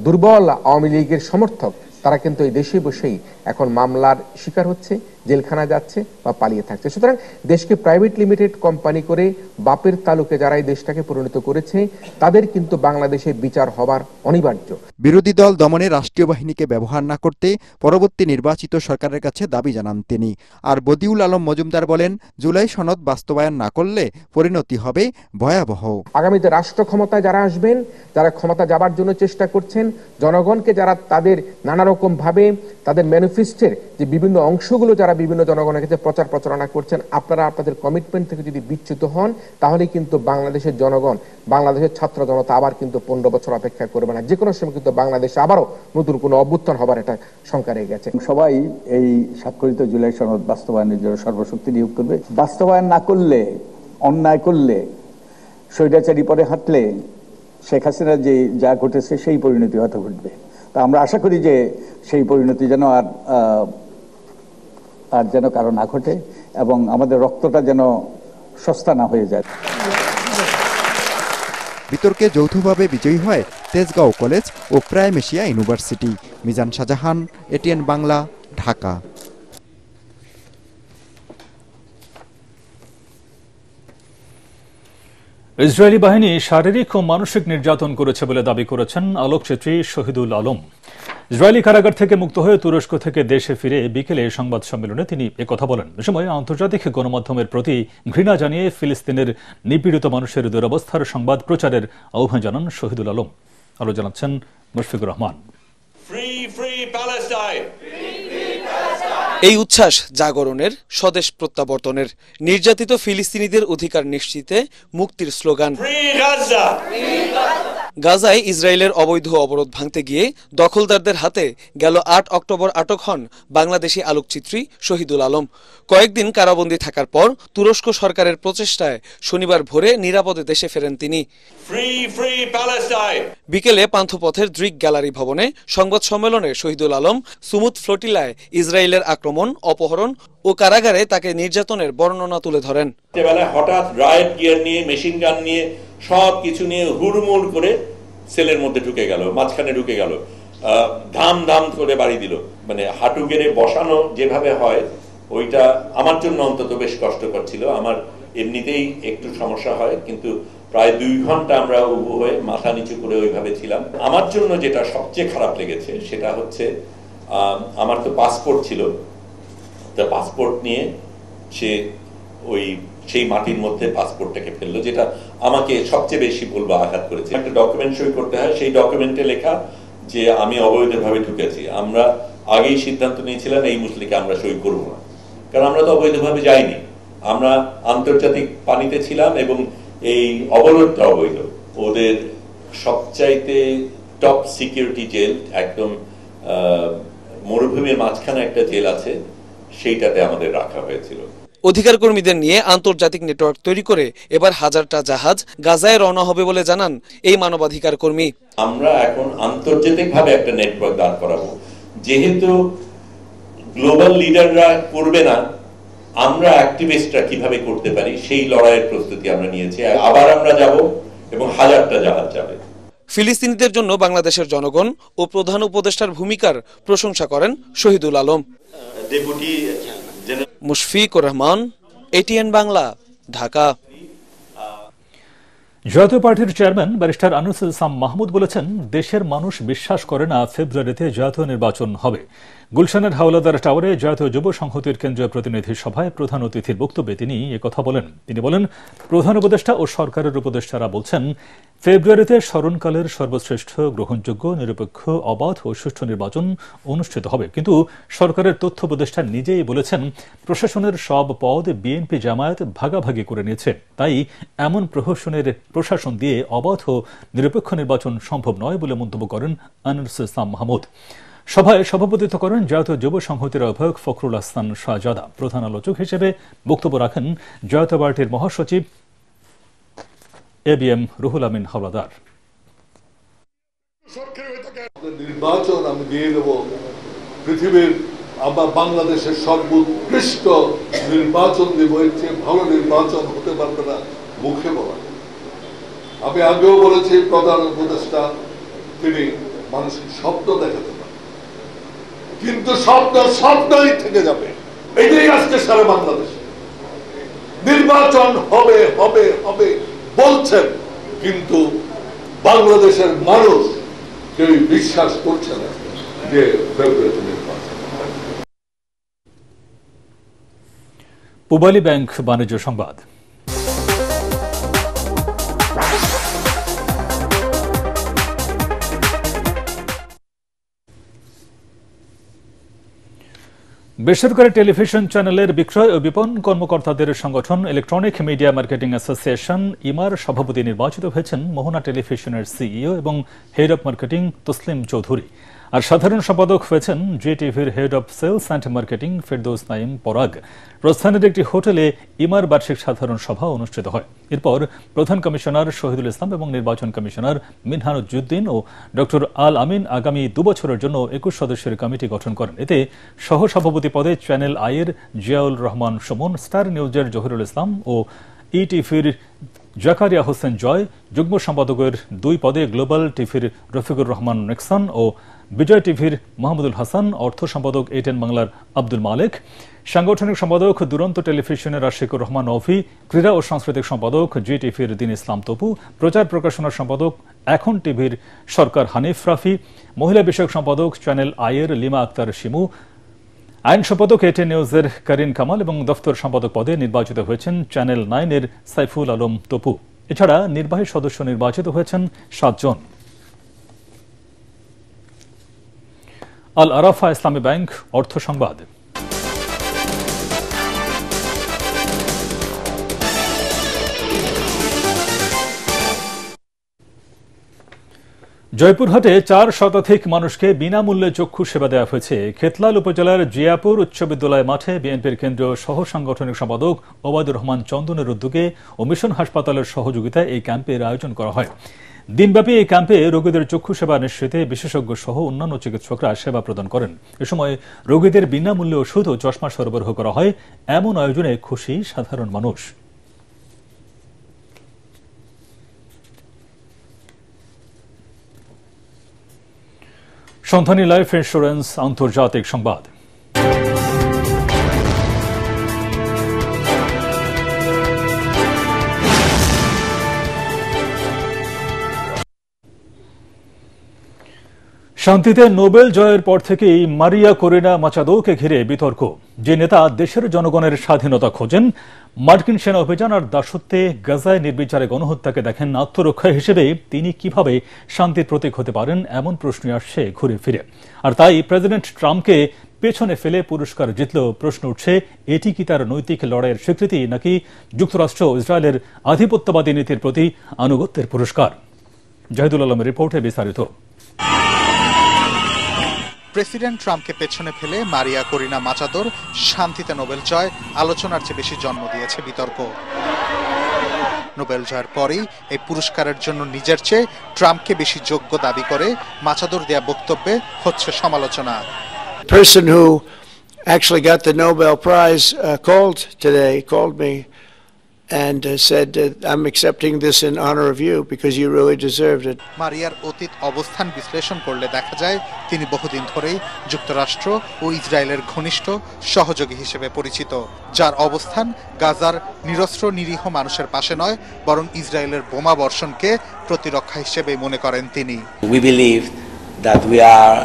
দুর্বল আওয়ামী লীগের সমর্থক, তারা কিন্তু এই দেশে বসেই এখন মামলার শিকার হচ্ছে, জেলখানা যাচ্ছে বা পালিয়ে থাকছে। সুতরাং দেশকে প্রাইভেট লিমিটেড কোম্পানি করে বাপের তালুকে যারা এই দেশটাকে পরিণত করেছে তাদের কিন্তু বাংলাদেশে বিচার হবার অনিবার্য। বিরোধী দল দমনে রাষ্ট্রীয় বাহিনীকে ব্যবহার না করতে পরবর্তী নির্বাচিত সরকারের কাছে দাবি জানান তিনি। আর বদিউল আলম মজুমদার বলেন, জুলাই সনদ বাস্তবায়ন না করলে পরিণতি হবে ভয়াবহ। আগামীতে রাষ্ট্র ক্ষমতায় যারা আসবেন, যারা ক্ষমতা যাবার জন্য চেষ্টা করছেন, জনগণকে যারা তাদের নানা রকম ভাবে তাদের ম্যানিফেস্টোর যে বিভিন্ন অংশগুলো যারা বিভিন্ন জনগণের কাছে প্রচার প্রচারণা করছেন, আপনারা আপনাদের কমিটমেন্ট থেকে যদি বিচ্যুত হন তাহলে কিন্তু বাংলাদেশের জনগণ, বাংলাদেশের ছাত্র জনতা আবার কিন্তু 15 বছর অপেক্ষা করবে না। যে কোনো সময় কিন্তু বাংলাদেশে আবারও নতুন কোনো অভ্যুত্থান হবার একটা শঙ্কা রয়ে গেছে। সবাই এই স্বাক্ষরিত জুলাই সনদ বাস্তবায়নের জন্য সর্বশক্তি নিয়োগ করবে। বাস্তবায়ন না করলে, অন্যায় করলে, স্বৈরাচারী পরে হাঁটলে শেখ হাসিনা যে যা ঘটেছে সেই পরিণতি হয়তো ঘটবে। তা আমরা আশা করি যে সেই পরিণতি যেন আর যেন কারো না ঘটে এবং আমাদের রক্তটা যেন সস্তা না হয়ে যায়। বিতর্কে যৌথভাবে বিজয়ী হয় তেজগাঁও কলেজ ও prime Asia university. Mizan Shahjahan, ATN Bangla, Dhaka. Israeli বাহিনী শারীরিক ও মানসিক নির্যাতন করেছে বলে দাবি করেছেন আলোকচিত্রী শহীদুল আলম। ইসরায়েলি কারাগার থেকে মুক্ত হয়ে তুরস্ক থেকে দেশে ফিরে বিকেলে সংবাদ সম্মেলনে তিনি একথা বলেন। এ সময় আন্তর্জাতিক গণমাধ্যমের প্রতি ঘৃণা জানিয়ে ফিলিস্তিনের নিপীড়িত মানুষের দুরবস্থার সংবাদ প্রচারের আহ্বান জানান শহীদুল আলম। আরো জানাচ্ছেন মুশফিকুর রহমান। এই উচ্ছ্বাস জাগরণের, স্বদেশ প্রত্যাবর্তনের, নির্যাতিত ফিলিস্তিনিদের অধিকার নিশ্চিতে মুক্তির স্লোগান। গাজায় ইসরায়েলের অবৈধ অবরোধ ভাঙতে গিয়ে দখলদারদের হাতে গেল 8 অক্টোবর আটক হন বাংলাদেশি আলোকচিত্রী শহীদুল আলম। কয়েকদিন কারাবন্দী থাকার পর তুরস্ক সরকারের প্রচেষ্টায় শনিবার ভোরে নিরাপদে দেশে ফেরেন তিনি। বিকেলে পান্থপথের দৃক গ্যালারি ভবনে সংবাদ সম্মেলনে শহীদুল আলম সুমুদ ফ্লোটিলায় ইসরায়েলের আক্রমণ, অপহরণ ও কারাগারে তাকে নির্যাতনের বর্ণনা তুলে ধরেন। হঠাৎ রায়েট গিয়ার নিয়ে, মেশিন গান নিয়ে, সব কিছু নিয়ে হুড়মুড় করে সেলের মধ্যে ঢুকে গেল, মাঝখানে ঢুকে গেল, ধাম ধাম করে বাড়ি দিল। মানে হাঁটু গেড়ে বসানো যেভাবে হয় ওইটা আমার জন্য অন্তত বেশ কষ্টকর ছিল। আমার এমনিতেই একটু সমস্যা হয়, কিন্তু প্রায় 2 ঘন্টা আমরা উবু হয়ে মাথা নিচু করে ওইভাবে ছিলাম। আমার জন্য যেটা সবচেয়ে খারাপ লেগেছে সেটা হচ্ছে আমার তো পাসপোর্ট ছিল, তা পাসপোর্ট নিয়ে সে সেই মাটির মধ্যে পাসপোর্টটাকে ফেললো, যেটা আমাকে সবচেয়ে বেশি বলবো আঘাত করেছে। একটা ডকুমেন্ট সই করতে হয়, সেই ডকুমেন্টে লেখা যে আমি অবৈধভাবে ঢুকেছি। আমরা আগেই সিদ্ধান্ত নিয়েছিলাম এই মুসলিকে আমরা সই করব না, কারণ আমরা তো অবৈধভাবে যাইনি, আমরা আন্তর্জাতিক পানিতে ছিলাম এবং এই অবরোধটা অবৈধ। ওদের সবচাইতে টপ সিকিউরিটি জেল, একদম মরুভূমির মাঝখানে একটা জেল আছে, সেইটাতে আমাদের রাখা হয়েছিল। অধিকার কর্মীদের নিয়ে আন্তর্জাতিক নেটওয়ার্ক তৈরি করে এবার হাজারটা জাহাজ গাজায় রওনা হবে বলে জানান এই মানবাধিকার কর্মী। আমরা এখন আন্তর্জাতিকভাবে একটা নেটওয়ার্ক দাঁড় করাবো। যেহেতু গ্লোবাল লিডাররা করবে না, আমরা অ্যাক্টিভিস্টরা কিভাবে করতে পারি সেই লড়াইয়ের প্রস্তুতি আমরা নিয়েছি। আবার আমরা যাব এবং হাজারটা জাহাজ যাবে। ফিলিস্তিনিদের জন্য বাংলাদেশের জনগণ ও প্রধান উপদেষ্টার ভূমিকার প্রশংসা করেন শহীদুল আলম। মুশফিকুর রহমান, এটিএন বাংলা, ঢাকা। জাতীয় পার্টির চেয়ারম্যান ব্যারিস্টার আনিসুল ইসলাম মাহমুদ বলেছেন, দেশের মানুষ বিশ্বাস করে না ফেব্রুয়ারিতে জাতীয় নির্বাচন হবে। গুলশানের হাওলাদার টাওয়ারে জাতীয় যুব সংহতির কেন্দ্রীয় প্রতিনিধি সভায় প্রধান অতিথির বক্তব্যে তিনি একথা বলেন। তিনি বলেন, প্রধান উপদেষ্টা ও সরকারের উপদেষ্টারা বলছেন ফেব্রুয়ারিতে স্মরণকালের সর্বশ্রেষ্ঠ, গ্রহণযোগ্য, নিরপেক্ষ, অবাধ ও সুষ্ঠু নির্বাচন অনুষ্ঠিত হবে। কিন্তু সরকারের তথ্য উপদেষ্টা নিজেই বলেছেন প্রশাসনের সব পদ বিএনপি জামায়াত ভাগাভাগি করে নিয়েছে, তাই এমন প্রশাসন দিয়ে অবাধ ও নিরপেক্ষ নির্বাচন সম্ভব নয় বলে মন্তব্য করেন আনিসুল ইসলাম মাহমুদ। সভায় সভাপতিত্ব করেন জাতীয় যুব সংহতির আহ্বায়ক ফখরুল হাসান শাহজাদা। প্রধান আলোচক হিসেবে বক্তব্য রাখেন জাতীয় পার্টির মহাসচিব এবিএম রুহুল আমিন হাওলাদার। নির্বাচন আমি দিয়ে দেব পৃথিবীর, আমরা বাংলাদেশের সর্বোৎকৃষ্ট নির্বাচন দেব, এর চেয়ে ভালো নির্বাচন হতে পারবে না মুখে বলা। আমি আগেও বলেছি প্রধান উপদেষ্টা তিনি মানুষকে স্বপ্ন দেখাতে পারেন, কিন্তু স্বপ্নই থেকে যাবে। এটাই আজকে সারা বাংলাদেশে নির্বাচন হবে হবে হবে বলছেন, কিন্তু বাংলাদেশের মানুষ কেউ বিশ্বাস করছে না যে ফেব্রুয়ারিতে নির্বাচন। পূবালী ব্যাংক বাণিজ্য সংবাদ। বেসরকারি টেলিভিশন চ্যানেলের বিক্রয় ও বিপণন কর্মকর্তাদের সংগঠন ইলেকট্রনিক মিডিয়া মার্কেটিং অ্যাসোসিয়েশন ইমার সভাপতি নির্বাচিত হয়েছেন মোহনা টেলিভিশনের সিইও এবং head of marketing Taslim Chowdhury. আর সাধারণ সম্পাদক হয়েছেন জিটিভির head of sales and marketing Ferdous Naim Parag. রাজধানীর একটি হোটেলে ইমার বার্ষিক সাধারণ সভা অনুষ্ঠিত হয়। এরপর প্রধান কমিশনার শহীদুল ইসলাম এবং নির্বাচন কমিশনার মিনহানুজ্জুদ্দিন ও ডক্টর আল আমিন আগামী 2 বছরের জন্য 21 সদস্যের কমিটি গঠন করেন। এতে সহসভাপতি পদে চ্যানেল আইয়ের জিয়াউল রহমান সুমন, স্টার নিউজের জহিরুল ইসলাম ও ইটিভির জাকারিয়া হোসেন জয়, যুগ্ম সম্পাদকের 2 পদে গ্লোবাল টিভির রফিকুর রহমান নেক্সন ও বিজয় টিভির মাহমুদুল হাসান, অর্থ সম্পাদক এটেন বাংলার আব্দুল মালেক, সাংগঠনিক সম্পাদক দুরন্ত টেলিভিশনের আশিকুর রহমান অভি, ক্রীড়া ও সাংস্কৃতিক সম্পাদক জি টিভির দিন ইসলাম তপু, প্রচার প্রকাশনার সম্পাদক এখন টিভির সরকার হানিফ রাফি, মহিলা বিষয়ক সম্পাদক চ্যানেল আইয়ের লিমা আক্তার শিমু, আইন সম্পাদক এটেন নিউজের করিন কামাল এবং দফতর সম্পাদক পদে নির্বাচিত হয়েছেন চ্যানেল 9-এর সাইফুল আলম তপু। এছাড়া নির্বাহী সদস্য নির্বাচিত হয়েছেন 7 জন। আল আরাফা ইসলামী ব্যাংক অর্থ সংবাদ। জয়পুরহাটে 4 শতাধিক মানুষকে বিনামূল্যে চক্ষু সেবা দেওয়া হয়েছে। খেতলাল উপজেলার জিয়াপুর উচ্চ বিদ্যালয় মাঠে বিএনপির কেন্দ্রীয় সহ সাংগঠনিক সম্পাদক ওবায়দুর রহমান চন্দনের উদ্যোগে ও মিশন হাসপাতালের সহযোগিতায় এই ক্যাম্পের আয়োজন করা হয়। দিনব্যাপী এই ক্যাম্পে রোগীদের চক্ষু সেবা নিশ্চিতে বিশেষজ্ঞ সহ অন্যান্য চিকিৎসকরা সেবা প্রদান করেন। এ সময় রোগীদের বিনামূল্যে ওষুধ ও চশমা সরবরাহ করা হয়। এমন আয়োজনে খুশি সাধারণ মানুষ। সন্ধানী লাইফ ইন্স্যুরেন্স আন্তর্জাতিক সংবাদ। শান্তিতে নোবেল জয়ের পর থেকেই মারিয়া করিনা মাচাদোকে ঘিরে বিতর্ক। যে নেতা দেশের জনগণের স্বাধীনতা খোঁজেন, মার্কিন সেনা অভিযান আর দাসত্বে গাজায় নির্বিচারে গণহত্যাকে দেখেন আত্মরক্ষা হিসেবে, তিনি কিভাবে শান্তির প্রতীক হতে পারেন এমন প্রশ্ন আসছে ঘুরে ফিরে। আর তাই প্রেসিডেন্ট ট্রাম্পকে পেছনে ফেলে পুরস্কার জিতলেও প্রশ্ন উঠছে, এটি কি তার নৈতিক লড়াইয়ের স্বীকৃতি নাকি যুক্তরাষ্ট্র ইসরায়েলের আধিপত্যবাদী নীতির প্রতি আনুগত্যের পুরস্কার? জাহিদুল আলমের রিপোর্টে বিস্তারিত। প্রেসিডেন্ট ট্রাম্পকে পেছনে ফেলে মারিয়া করিনা মাচাদোর শান্তিতে নোবেল জয় আলোচনার চেয়ে বেশি জন্ম দিয়েছে বিতর্ক। নোবেল জয়ের পরেই এই পুরস্কারের জন্য নিজের চেয়ে ট্রাম্পকে বেশি যোগ্য দাবি করে মাচাদোর দেয়া বক্তব্যে হচ্ছে সমালোচনা। person who actually got the Nobel Prize called me and said, I'm accepting this in honor of you because you really deserved it. মারিয়ার অতীত অবস্থান বিশ্লেষণ করলে দেখা যায় তিনি বহুদিন ধরেই যুক্তরাষ্ট্র ও ইসরায়েলের ঘনিষ্ঠ সহযোগী হিসেবে পরিচিত, যার অবস্থান গাজার নিরস্ত্র নিরীহ মানুষের পাশে নয় বরং ইসরায়েলের বোমা বর্ষণকে প্রতিরক্ষা হিসেবে মনে করেন তিনি। We believe that we are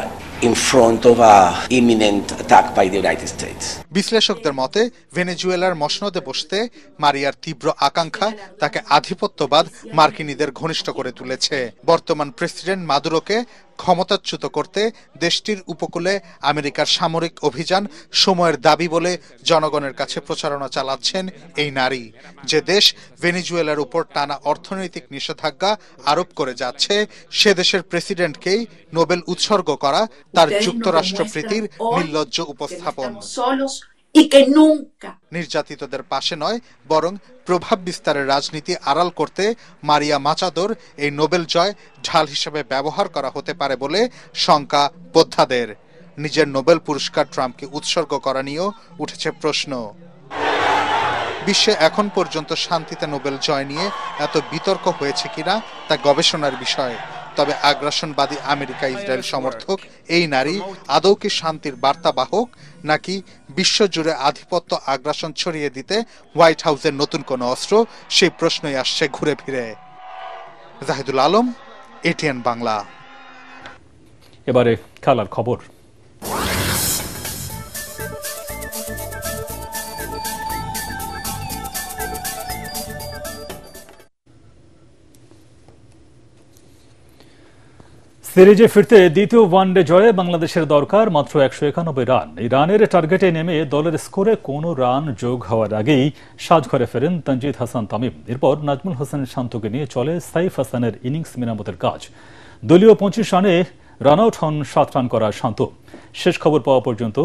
in front of an imminent attack by the United States. বিশ্লেষকদের মতে ভেনেজুয়েলার মসনদে বসতে মারিয়ার তীব্র আকাঙ্ক্ষা তাকে আধিপত্যবাদ মার্কিনীদের ঘনিষ্ঠ করে তুলেছে। বর্তমান প্রেসিডেন্ট মাদুরোকে ক্ষমতাচ্যুত করতে দেশটির উপকূলে আমেরিকার সামরিক অভিযান সময়ের দাবি বলে জনগণের কাছে প্রচারণা চালাচ্ছেন এই নারী। যে দেশ ভেনেজুয়েলার উপর টানা অর্থনৈতিক নিষেধাজ্ঞা আরোপ করে যাচ্ছে, সে দেশের প্রেসিডেন্টকেই নোবেল উৎসর্গ করা তার যুক্তরাষ্ট্র প্রীতির নির্লজ্জ উপস্থাপন। নির্যাতিতদের পাশে নয় বরং প্রভাব বিস্তারের রাজনীতি আড়াল করতে মারিয়া মাচাদোর এই নোবেল জয় ঢাল হিসেবে ব্যবহার করা হতে পারে বলে শঙ্কা বোদ্ধাদের। নিজের নোবেল পুরস্কার ট্রাম্পকে উৎসর্গ করা নিয়েও উঠেছে প্রশ্ন। বিশ্বে এখন পর্যন্ত শান্তিতে নোবেল জয় নিয়ে এত বিতর্ক হয়েছে কিনা তা গবেষণার বিষয়। তবে আগ্রাসনবাদী আমেরিকা ইসরায়েল সমর্থক এই নারী আদৌ কি শান্তির বার্তাবাহক, নাকি বিশ্বজুড়ে আধিপত্য আগ্রাসন ছড়িয়ে দিতে হোয়াইট হাউসের নতুন কোনো অস্ত্র, সেই প্রশ্নই আসছে ঘুরে ফিরে। জাহিদুল আলম, এটিএন বাংলা। এবারে খেলার খবর। সিরিজে ফিরতে দ্বিতীয় ওয়ানডে জয়ে বাংলাদেশের দরকার মাত্র 191 রান। এই রানের টার্গেটে নেমে দলের স্কোরে কোনো রান যোগ হওয়ার আগেই সাজঘরে ফেরেন তানজিদ হাসান তামিম। এরপর নাজমুল হোসেন শান্তকে নিয়ে চলে সাইফ হাসানের ইনিংস মেরামতের কাজ। দলীয় 25 রানে রান আউট হন 7 রান করা শান্ত। শেষ খবর পাওয়া পর্যন্ত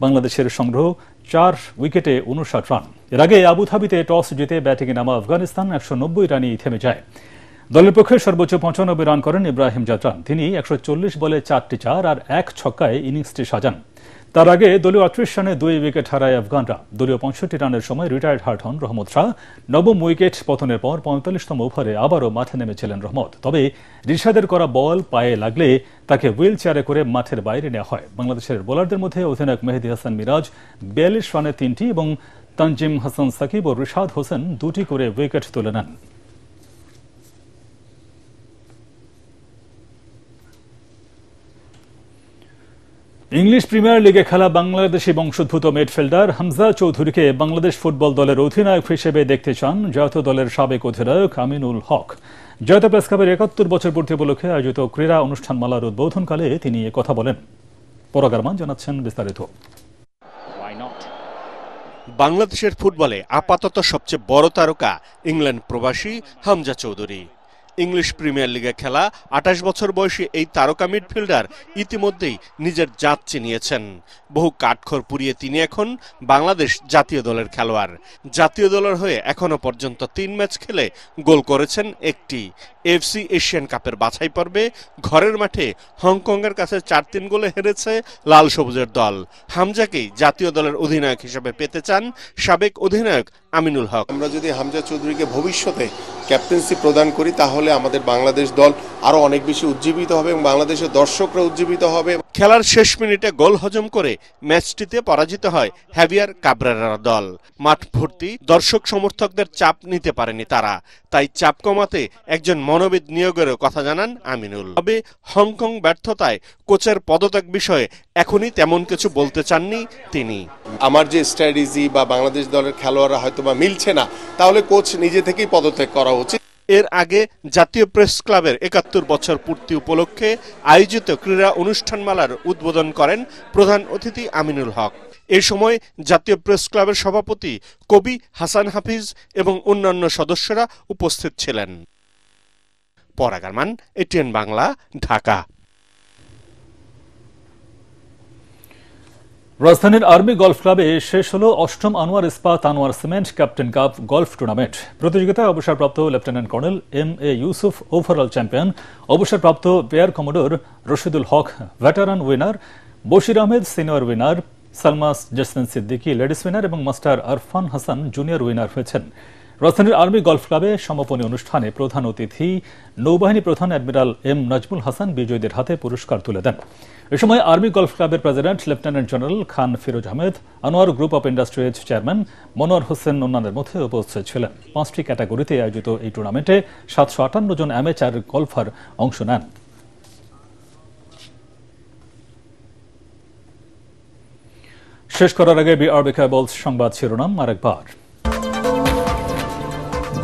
বাংলাদেশের সংগ্রহ 4 উইকেটে 59 রান। এর আগে আবুধাবিতে টস জিতে ব্যাটিংয়ে নামা আফগানিস্তান 190 রানেই থেমে যায়। দলের পক্ষে সর্বোচ্চ 95 রান করেন ইব্রাহিম জাদরান। তিনি 140 বলে 4টি 4 আর 1 ছক্কায় ইনিংসটি সাজান। তার আগে দলীয় 38 রানে 2 উইকেট হারায় আফগানরা। দলীয় 65 রানের সময় রিটায়ার্ড হার্ট হন রহমত শাহ। নবম উইকেট পতনের পর 45তম ওভারে আবারও মাঠে নেমেছিলেন রহমত। তবে রিশাদের করা বল পায়ে লাগলে তাকে হুইল চেয়ারে করে মাঠের বাইরে নেওয়া হয়। বাংলাদেশের বোলারদের মধ্যে অধিনায়ক মেহেদী হাসান মিরাজ 42 রানে 3টি এবং তানজিম হাসান সাকিব ও রিশাদ হোসেন 2টি করে উইকেট তুলে নেন। ইংলিশ প্রিমিয়ার লিগে খেলা বাংলাদেশি বংশোদ্ভূত মিডফিল্ডার হামজা চৌধুরীকে বাংলাদেশ ফুটবল দলের অধিনায়ক হিসেবে দেখতে চান জাতীয় দলের সাবেক অধিনায়ক আমিনুল হক। জাতীয় প্রেস ক্লাবের 71 বছর পূর্তি উপলক্ষে আয়োজিত ক্রীড়া অনুষ্ঠানমালার উদ্বোধনকালে তিনি কথা বলেন। পরাগারমান জানাচ্ছেন বিস্তারিত। বাংলাদেশের ফুটবলে আপাতত সবচেয়ে বড় তারকা ইংল্যান্ড প্রবাসী হামজা চৌধুরী। ইংলিশ প্রিমিয়ার লিগে খেলা 28 বছর বয়সী এই তারকা মিডফিল্ডার ইতিমধ্যেই নিজের জাত চিনিয়েছেন। বহু কাঠখড় পুড়িয়ে তিনি এখন বাংলাদেশ জাতীয় দলের খেলোয়াড়। জাতীয় দলের হয়ে এখনো পর্যন্ত 3 ম্যাচ খেলে গোল করেছেন একটি। এফসি এশিয়ান কাপের বাছাই পর্বে ঘরের মাঠে হংকংয়ের কাছে 4-3 গোলে হেরেছে লাল সবুজের দল। হামজাকেই জাতীয় দলের অধিনায়ক হিসেবে পেতে চান সাবেক অধিনায়ক আমিনুল হক। আমরা যদি হামজা চৌধুরীকে ভবিষ্যতে ক্যাপ্টেন্সি প্রদান করি তাহলে আমাদের বাংলাদেশ দল আরো অনেক বেশি উজ্জীবিত হবে এবং বাংলাদেশের দর্শকরা উজ্জীবিত হবে। খেলার শেষ মিনিটে গোল হজম করে ম্যাচটিতে পরাজিত হয় হ্যাভিয়ার কাবরেরার দল। মাঠ ভর্তি দর্শক সমর্থকদের চাপ নিতে পারেনি তারা, তাই চাপ কমাতে একজন মনোবিদ নিয়োগেরও কথা জানান আমিনুল। তবে হংকং ব্যর্থতায় কোচের পদত্যাগ বিষয়ে এখনই তেমন কিছু বলতে চাননি তিনি। আমার যে স্ট্র্যাটেজি বা বাংলাদেশ দলের খেলোয়াড়রা হয়তোবা মিলছে না, তাহলে কোচ নিজে থেকেই পদত্যাগ করা উচিত। এর আগে জাতীয় প্রেস ক্লাবের 71 বছর পূর্তি উপলক্ষে আয়োজিত ক্রীড়া অনুষ্ঠানমালার উদ্বোধন করেন প্রধান অতিথি আমিনুল হক। এ সময় জাতীয় প্রেস ক্লাবের সভাপতি কবি হাসান হাফিজ এবং অন্যান্য সদস্যরা উপস্থিত ছিলেন। পরাগারমান, এটিএন বাংলা, ঢাকা। রাজধানীর আর্মি গলফ ক্লাবে শেষ হলো 8ম Anwar Ispat Anwar cement captain cup golf tournament. প্রতিযোগিতায় অবসরপ্রাপ্ত lieutenant colonel M A. Yusuf overall champion, অবসরপ্রাপ্ত air commodore Rashidul Haque veteran winner, Bashir Ahmed senior winner, Salmas Jesmin Siddiqui ladies winner এবং master Arfan Hasan junior winner হয়েছেন। রাজধানীর আর্মি গলফ ক্লাবে সমাপনী অনুষ্ঠানে প্রধান অতিথি নৌবাহিনী প্রধান অ্যাডমিরাল এম নাজমুল হাসান বিজয়ীদের হাতে পুরস্কার তুলে দেন। এ সময় আর্মি গলফ ক্লাবের president lieutenant general Khan Firoz Ahmed, Anwar group of industries chairman Monowar Hossain অন্যান্যের মধ্যে উপস্থিত ছিলেন। 5টি ক্যাটাগরিতে আয়োজিত এই টুর্নামেন্টে 758 জন অ্যামেচার গলফার অংশ নেন। শেষ করার আগে বিআরবি কেবলস সংবাদ শিরোনাম আরেকবার।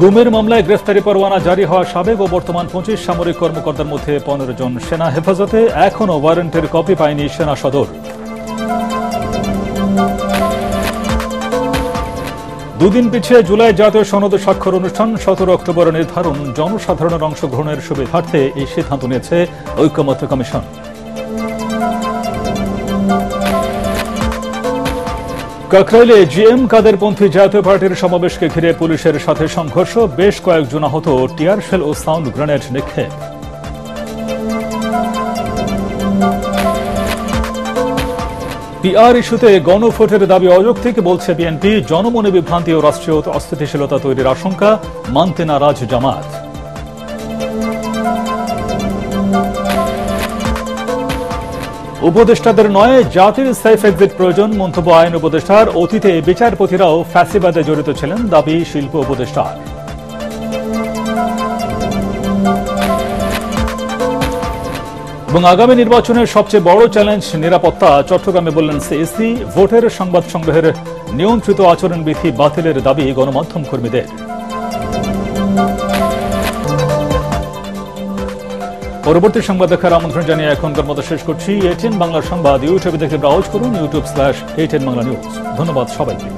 গুমের মামলায় গ্রেফতারি পরোয়ানা জারি হওয়া সাবেক ও বর্তমান 25 সামরিক কর্মকর্তার মধ্যে 15 জন সেনা হেফাজতে, এখনও ওয়ারেন্টের কপি পায়নি সেনা সদর। দুদিন পিছিয়ে জুলাই জাতীয় সনদ স্বাক্ষর অনুষ্ঠান, 17 অক্টোবর নির্ধারণ। জনসাধারণের অংশগ্রহণের সুবিধার্থে এই সিদ্ধান্ত নিয়েছে ঐকমত্য কমিশন। কাকরাইলে জিএম কাদেরপন্থী জাতীয় পার্টির সমাবেশকে ঘিরে পুলিশের সাথে সংঘর্ষ, বেশ কয়েকজন আহত, টিয়ার শেল ও সাউন্ড গ্রেনেড নিক্ষেপ। পিআর ইস্যুতে গণভোটের দাবি অযৌক্তিক বলছে বিএনপি, জনমনে বিভ্রান্তি ও রাষ্ট্রীয় অস্থিতিশীলতা তৈরির আশঙ্কা, মানতে নারাজ জামাত। উপদেষ্টাদের নয়, জাতির সেফ এক্সিট প্রয়োজন মন্তব্য আইন উপদেষ্টার। অতীতে বিচারপতিরাও ফ্যাসিবাদে জড়িত ছিলেন, দাবি শিল্প উপদেষ্টার। এবং আগামী নির্বাচনের সবচেয়ে বড় চ্যালেঞ্জ নিরাপত্তা, চট্টগ্রামে বললেন সিইসি। ভোটের সংবাদ সংগ্রহের নিয়ন্ত্রিত আচরণবিধি বাতিলের দাবি গণমাধ্যম কর্মীদের। পরবর্তী সংবাদ দেখার আমন্ত্রণ জানিয়ে এখনকার মতো শেষ করছি। ATN বাংলা সংবাদ ইউটিউবে দেখে ব্রাউজ করুন, youtube/ATN বাংলা নিউজ। ধন্যবাদ সবাইকে।